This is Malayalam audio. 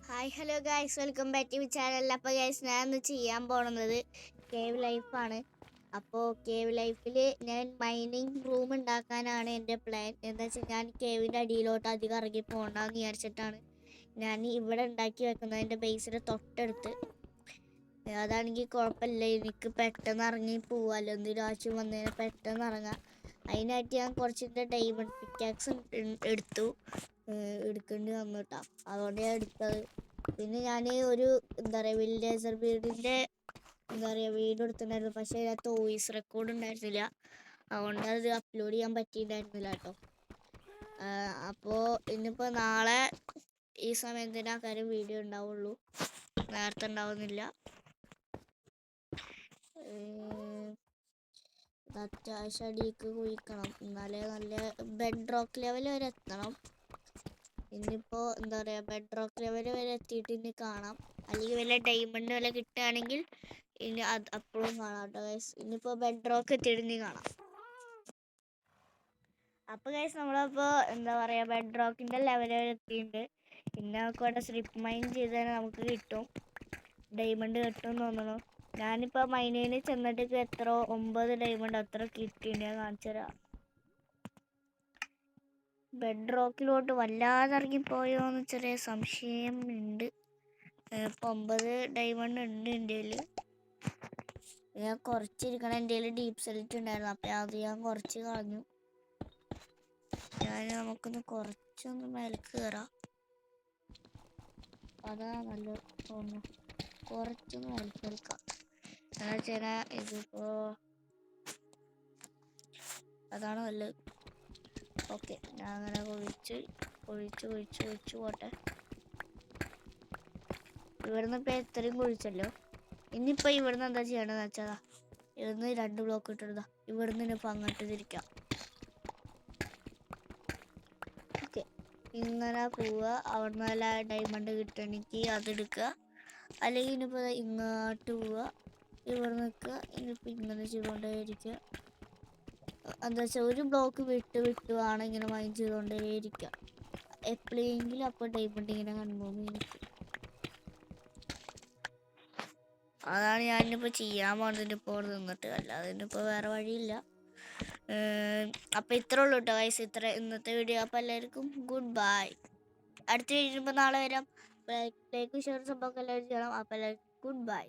Hi hello guys, welcome back to channel. അപ്പോൾ ഗൈസ്, ഞാൻ ഇന്ന് ചെയ്യാൻ പോകുന്നത് കേവ് ലൈഫാണ്. അപ്പോൾ കേവ് ലൈഫിൽ ഞാൻ മൈനിങ് റൂം ഉണ്ടാക്കാനാണ് എൻ്റെ പ്ലാൻ. എന്താ വെച്ചാൽ ഞാൻ കേവിൻ്റെ അടിയിലോട്ട് അധികം ഇറങ്ങി പോകണ്ടെന്ന് വിചാരിച്ചിട്ടാണ് ഞാൻ ഇവിടെ ഉണ്ടാക്കി വെക്കുന്നത്. എൻ്റെ ബേസിൻ്റെ തൊട്ടടുത്ത്. അതാണെങ്കിൽ കുഴപ്പമില്ല, എനിക്ക് പെട്ടെന്ന് ഇറങ്ങി പോവാമല്ലോ. എന്തെങ്കിലും ആവശ്യം വന്നതിന് പെട്ടെന്ന് ഇറങ്ങാം. അതിനായിട്ട് ഞാൻ കുറച്ചിൻ്റെ ഡയമണ്ട് പിക്കാക്സ് എടുക്കേണ്ടി വന്നു കേട്ടോ. അതുകൊണ്ട് ഞാൻ എടുത്തത്. പിന്നെ ഞാൻ ഒരു വില്ലേജർ വീടിൻ്റെ വീഡിയോ എടുത്തിട്ടുണ്ടായിരുന്നു. പക്ഷേ അതിനകത്ത് വോയിസ് റെക്കോർഡ് ഉണ്ടായിരുന്നില്ല. അതുകൊണ്ട് അത് അപ്ലോഡ് ചെയ്യാൻ പറ്റിയിട്ടുണ്ടായിരുന്നില്ല കേട്ടോ. അപ്പോൾ ഇന്നിപ്പോൾ നാളെ ഈ സമയത്തിന് ആൾക്കാർ വീഡിയോ ഉണ്ടാവുള്ളൂ, നേരത്തെ ഉണ്ടാവുന്നില്ല. അത്യാവശ്യം അടിയിലേക്ക് കുഴിക്കണം, എന്നാലേ നല്ല ബെഡ് റോക്ക് ലെവൽ വരെ എത്തണം. ഇനിയിപ്പോൾ ബെഡ് റോക്ക് ലെവൽ വരെ എത്തിയിട്ട് ഇനി കാണാം. അല്ലെങ്കിൽ വല്ല ഡയമണ്ട് വല്ല കിട്ടുകയാണെങ്കിൽ ഇനി അപ്പോഴും കാണാം കേട്ടോ ഗൈസ്. ഇനിയിപ്പോൾ ബെഡ് റോക്ക് എത്തിയിട്ട് ഇനി കാണാം. അപ്പോൾ ഗൈസ്, നമ്മളിപ്പോൾ ബെഡ് റോക്കിൻ്റെ ലെവൽ വരെ എത്തിയിട്ടുണ്ട്. പിന്നെ നമുക്ക് ഇവിടെ സ്ലിപ്പ് മൈൻ ചെയ്താൽ നമുക്ക് കിട്ടും, ഡയമണ്ട് കിട്ടും എന്ന് തോന്നുന്നു. ഞാനിപ്പോൾ മൈനിന് ചെന്നിട്ട് എത്ര 9 ഡയമണ്ട് അത്ര കിട്ടിയിട്ടുണ്ട്. ഞാൻ കാണിച്ചു തരാം. ബെഡ് റോക്കിലോട്ട് വല്ലാതെ ഇറങ്ങിപ്പോയോ എന്ന് ചെറിയ സംശയം ഉണ്ട്. ഇപ്പോൾ 9 ഡയമണ്ട് ഉണ്ട് എൻ്റെ കയ്യിൽ. ഞാൻ കുറച്ചിരിക്കണം. എൻ്റെ കയ്യിൽ ഡീപ്പ് സെലക്ട് ഉണ്ടായിരുന്നു, അപ്പം അത് ഞാൻ കുറച്ച് കളഞ്ഞു. നമുക്കൊന്ന് കുറച്ചൊന്ന് മേലേക്ക് കയറാം. അതാ നല്ലത് തോന്നുന്നു. കുറച്ചൊന്ന് മേലേക്ക് എടുക്കാം. എന്താ വെച്ചാൽ ഇതിപ്പോൾ അതാണ് നല്ലത്. ഓക്കെ, ഞാൻ അങ്ങനെ കുഴിച്ച് പോട്ടെ. ഇവിടുന്ന് ഇപ്പോൾ എത്രയും കുഴിച്ചല്ലോ. ഇനിയിപ്പോൾ ഇവിടുന്ന് എന്താ ചെയ്യണമെന്ന് വെച്ചാൽ ഇവിടുന്ന് 2 ബ്ലോക്ക് ഇട്ടിരുതാ. ഇവിടുന്ന് ഇനിയിപ്പോൾ അങ്ങോട്ട് തിരിക്കാം. ഓക്കെ, ഇങ്ങനെ പോവുക. അവിടുന്ന് നല്ല ഡയമണ്ട് കിട്ടണമെങ്കിൽ അതെടുക്കുക. അല്ലെങ്കിൽ ഇനിയിപ്പോൾ ഇങ്ങോട്ട് പോവുക, ഇവിടെ നിൽക്കുക. ഇനിയിപ്പോൾ ഇങ്ങനെ ചെയ്തുകൊണ്ടേയിരിക്കുക. എന്താ വെച്ചാൽ ഒരു ബ്ലോക്ക് വിട്ട് വേണം ഇങ്ങനെ മൈൻ ചെയ്തുകൊണ്ടേയിരിക്കുക. എപ്പോഴെങ്കിലും അപ്പോൾ ഡയമണ്ട് ഇങ്ങനെ കൺഫേം എനിക്ക്. അതാണ് ഞാനിപ്പോൾ ചെയ്യാൻ പോകുന്നത്. ഇപ്പോൾ നിന്നിട്ട് അല്ലാതെ ഇനിയിപ്പോൾ വേറെ വഴിയില്ല. അപ്പോൾ ഇത്രേ ഉള്ളൂ കേട്ടോ ഗൈസ്, ഇന്നത്തെ വീഡിയോ. അപ്പോൾ എല്ലാവർക്കും ഗുഡ് ബൈ. അടുത്ത വീഡിയോ നാളെ വരാം. ലൈക്ക് ഷെയർ സംഭവം എല്ലാവരും ചെയ്യണം. അപ്പോൾ എല്ലാവർക്കും ഗുഡ് ബൈ.